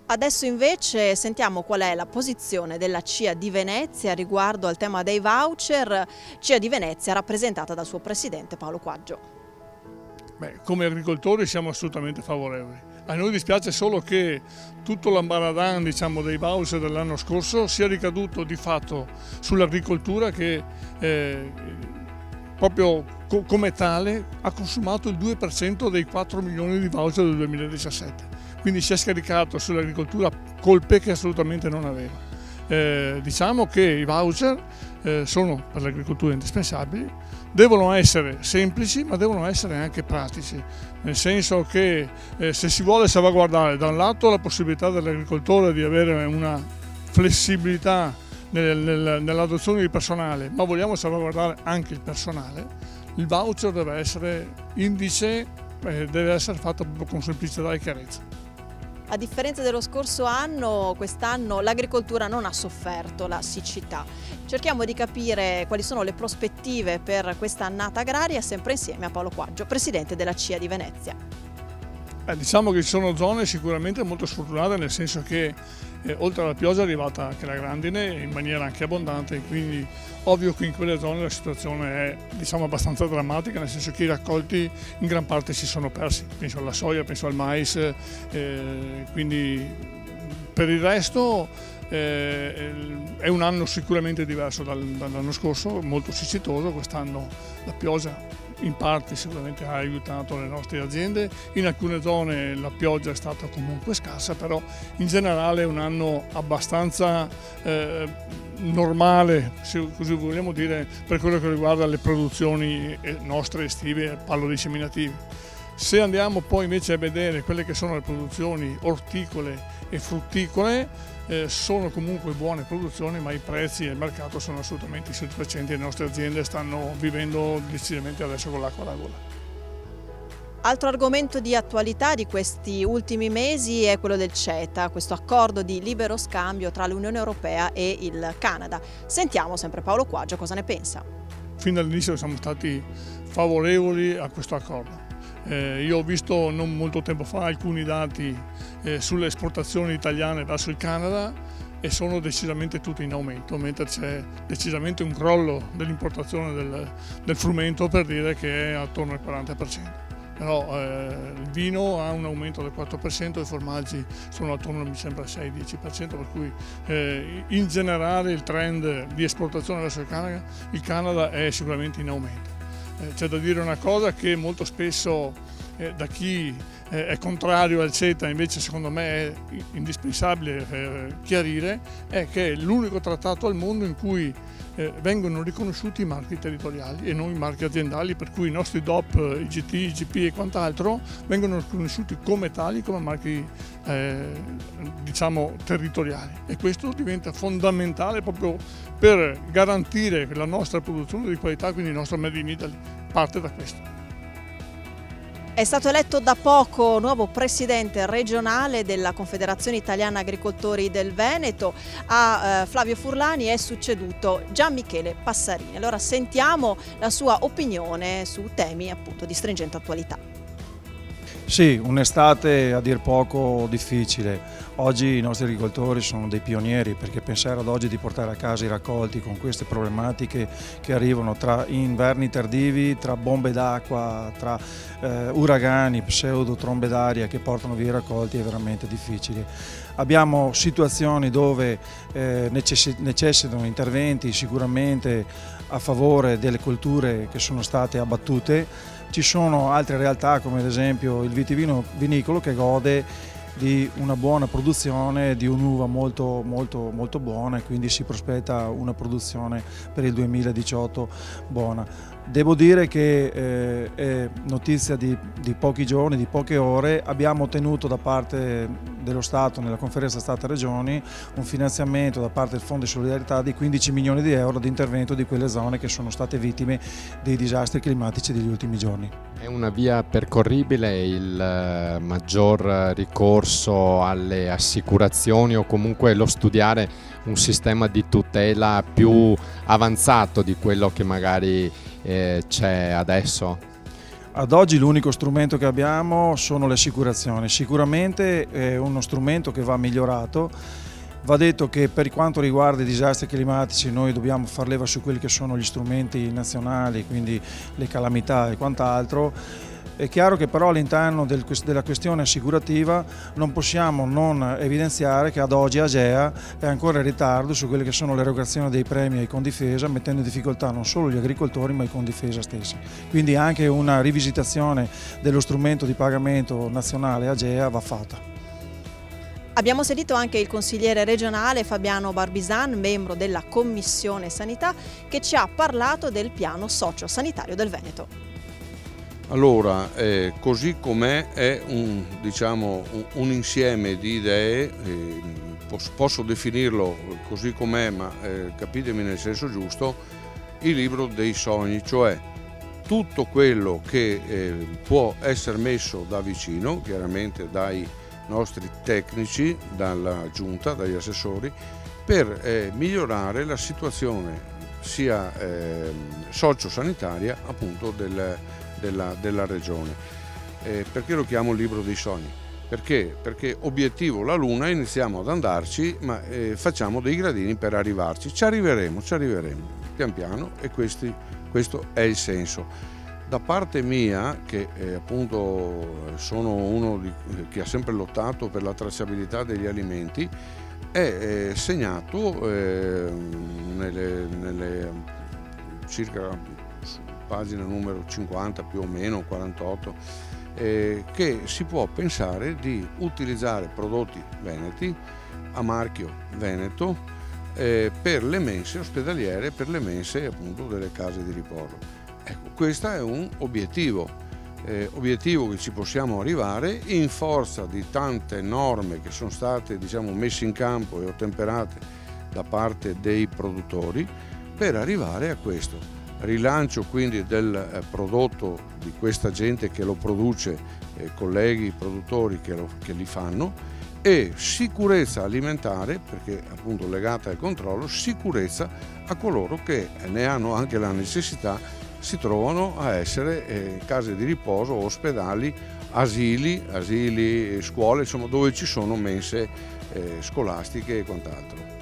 Adesso invece sentiamo qual è la posizione della CIA di Venezia riguardo al tema dei voucher, CIA di Venezia rappresentata dal suo presidente Paolo Quaggio. Beh, come agricoltori siamo assolutamente favorevoli. A noi dispiace solo che tutto l'ambaradan, diciamo, dei voucher dell'anno scorso sia ricaduto di fatto sull'agricoltura che proprio come tale ha consumato il 2% dei 4 milioni di voucher del 2017. Quindi si è scaricato sull'agricoltura colpe che assolutamente non aveva. Diciamo che i voucher sono per l'agricoltura indispensabili, devono essere semplici ma devono essere anche pratici, nel senso che se si vuole salvaguardare da un lato la possibilità dell'agricoltore di avere una flessibilità nell'adozione di personale, ma vogliamo salvaguardare anche il personale, il voucher deve essere indice, deve essere fatto proprio con semplicità e chiarezza. A differenza dello scorso anno, quest'anno l'agricoltura non ha sofferto la siccità. Cerchiamo di capire quali sono le prospettive per questa annata agraria, sempre insieme a Paolo Quaggio, presidente della CIA di Venezia. Diciamo che ci sono zone sicuramente molto sfortunate, nel senso che oltre alla pioggia è arrivata anche la grandine in maniera anche abbondante, quindi ovvio che in quelle zone la situazione è, diciamo, abbastanza drammatica, nel senso che i raccolti in gran parte si sono persi, penso alla soia, penso al mais, quindi per il resto è un anno sicuramente diverso dall'anno scorso, molto siccitoso. Quest'anno la pioggia in parte sicuramente ha aiutato le nostre aziende, in alcune zone la pioggia è stata comunque scarsa, però in generale è un anno abbastanza normale, se così vogliamo dire, per quello che riguarda le produzioni nostre estive, parlo dei seminativi. Se andiamo poi invece a vedere quelle che sono le produzioni orticole e frutticole, sono comunque buone produzioni, ma i prezzi e il mercato sono assolutamente insoddisfacenti e le nostre aziende stanno vivendo decisamente adesso con l'acqua alla gola. Altro argomento di attualità di questi ultimi mesi è quello del CETA, questo accordo di libero scambio tra l'Unione Europea e il Canada. Sentiamo sempre Paolo Quaggio cosa ne pensa. Fin dall'inizio siamo stati favorevoli a questo accordo. Io ho visto non molto tempo fa alcuni dati sulle esportazioni italiane verso il Canada e sono decisamente tutti in aumento, mentre c'è decisamente un crollo dell'importazione del frumento, per dire che è attorno al 40%. Però il vino ha un aumento del 4%, i formaggi sono attorno, mi sembra, al 6-10%, per cui in generale il trend di esportazione verso il Canada è sicuramente in aumento. C'è da dire una cosa che molto spesso da chi è contrario al CETA invece secondo me è indispensabile chiarire, è che è l'unico trattato al mondo in cui vengono riconosciuti i marchi territoriali e non i marchi aziendali, per cui i nostri DOP, IGT, IGP e quant'altro vengono riconosciuti come tali, come marchi diciamo territoriali, e questo diventa fondamentale proprio per garantire che la nostra produzione di qualità, quindi il nostro Made in Italy, parte da questo. È stato eletto da poco nuovo presidente regionale della Confederazione Italiana Agricoltori del Veneto. A Flavio Furlani è succeduto Gian Michele Passarini. Allora sentiamo la sua opinione su temi appunto di stringente attualità. Sì, un'estate a dir poco difficile. Oggi i nostri agricoltori sono dei pionieri, perché pensare ad oggi di portare a casa i raccolti con queste problematiche che arrivano tra inverni tardivi, tra bombe d'acqua, tra uragani, pseudo trombe d'aria che portano via i raccolti è veramente difficile. Abbiamo situazioni dove necessitano interventi sicuramente a favore delle colture che sono state abbattute. Ci sono altre realtà, come ad esempio il vitivino vinicolo, che gode di una buona produzione, di un'uva molto buona, e quindi si prospetta una produzione per il 2018 buona. Devo dire che è notizia di pochi giorni, di poche ore, abbiamo ottenuto da parte dello Stato, nella conferenza Stato-Regioni, un finanziamento da parte del Fondo di Solidarietà di 15 milioni di euro di intervento di quelle zone che sono state vittime dei disastri climatici degli ultimi giorni. È una via percorribile il maggior ricorso alle assicurazioni, o comunque lo studiare un sistema di tutela più avanzato di quello che magari c'è adesso? Ad oggi l'unico strumento che abbiamo sono le assicurazioni. Sicuramente è uno strumento che va migliorato. Va detto che per quanto riguarda i disastri climatici noi dobbiamo far leva su quelli che sono gli strumenti nazionali, quindi le calamità e quant'altro. È chiaro che però all'interno della questione assicurativa non possiamo non evidenziare che ad oggi AGEA è ancora in ritardo su quelle che sono l'erogazione dei premi ai Condifesa, mettendo in difficoltà non solo gli agricoltori ma i Condifesa stessi. Quindi anche una rivisitazione dello strumento di pagamento nazionale AGEA va fatta. Abbiamo sentito anche il consigliere regionale Fabiano Barbisan, membro della Commissione Sanità, che ci ha parlato del piano socio-sanitario del Veneto. Allora, così com'è è un insieme di idee, posso definirlo così com'è, ma capitemi nel senso giusto, il libro dei sogni, cioè tutto quello che può essere messo da vicino, chiaramente dai nostri tecnici, dalla giunta, dagli assessori, per migliorare la situazione sia socio-sanitaria appunto della regione. Perché lo chiamo il libro dei sogni? Perché obiettivo la Luna, iniziamo ad andarci, ma facciamo dei gradini per arrivarci. Ci arriveremo pian piano, e questo è il senso. Da parte mia, che appunto sono uno che ha sempre lottato per la tracciabilità degli alimenti, è segnato nelle circa pagina numero 50 più o meno 48, che si può pensare di utilizzare prodotti veneti a marchio Veneto per le mense ospedaliere, per le mense appunto delle case di riposo. Ecco, questo è un obiettivo che ci possiamo arrivare in forza di tante norme che sono state messe in campo e ottemperate da parte dei produttori per arrivare a questo. Rilancio quindi del prodotto di questa gente che lo produce, colleghi produttori che li fanno, e sicurezza alimentare, perché appunto legata al controllo, sicurezza a coloro che ne hanno anche la necessità, si trovano a essere case di riposo, ospedali, asili, scuole, insomma dove ci sono mense scolastiche e quant'altro.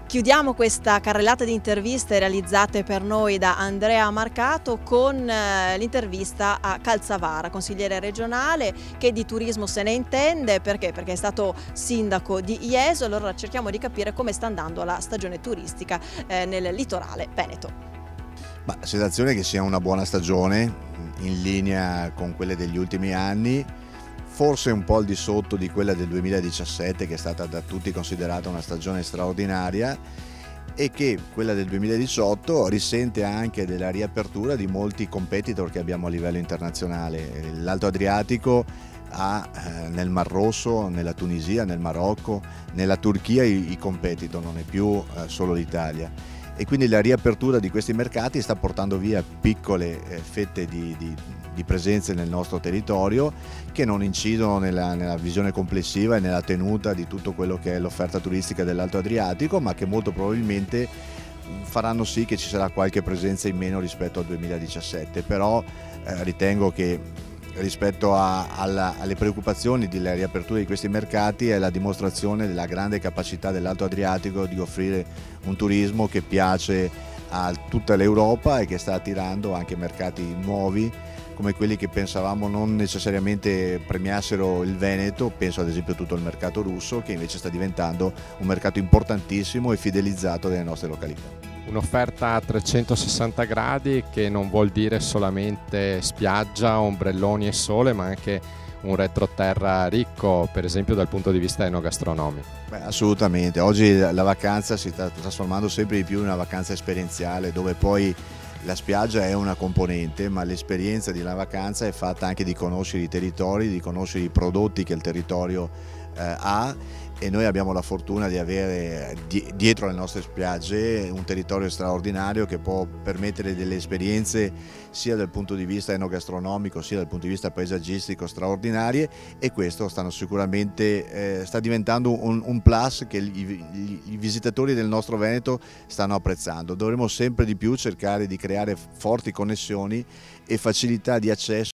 Chiudiamo questa carrellata di interviste realizzate per noi da Andrea Marcato con l'intervista a Calzavara, consigliere regionale che di turismo se ne intende. Perché? Perché è stato sindaco di Jesolo. Allora cerchiamo di capire come sta andando la stagione turistica nel litorale veneto. La sensazione è che sia una buona stagione, in linea con quelle degli ultimi anni, forse un po' al di sotto di quella del 2017, che è stata da tutti considerata una stagione straordinaria, e che quella del 2018 risente anche della riapertura di molti competitor che abbiamo a livello internazionale. L'Alto Adriatico ha nel Mar Rosso, nella Tunisia, nel Marocco, nella Turchia i competitor, non è più solo l'Italia. E quindi la riapertura di questi mercati sta portando via piccole fette di presenze nel nostro territorio, che non incidono nella visione complessiva e nella tenuta di tutto quello che è l'offerta turistica dell'Alto Adriatico, ma che molto probabilmente faranno sì che ci sarà qualche presenza in meno rispetto al 2017. Però ritengo che rispetto alle preoccupazioni della riapertura di questi mercati è la dimostrazione della grande capacità dell'Alto Adriatico di offrire un turismo che piace a tutta l'Europa e che sta attirando anche mercati nuovi come quelli che pensavamo non necessariamente premiassero il Veneto. Penso ad esempio a tutto il mercato russo, che invece sta diventando un mercato importantissimo e fidelizzato delle nostre località. Un'offerta a 360 gradi che non vuol dire solamente spiaggia, ombrelloni e sole, ma anche un retroterra ricco, per esempio dal punto di vista enogastronomico. Assolutamente, oggi la vacanza si sta trasformando sempre di più in una vacanza esperienziale, dove poi la spiaggia è una componente, ma l'esperienza di una vacanza è fatta anche di conoscere i territori, di conoscere i prodotti che il territorio ha, e noi abbiamo la fortuna di avere dietro le nostre spiagge un territorio straordinario che può permettere delle esperienze sia dal punto di vista enogastronomico sia dal punto di vista paesaggistico straordinarie, e questo sta diventando un plus che i visitatori del nostro Veneto stanno apprezzando. Dovremo sempre di più cercare di creare forti connessioni e facilità di accesso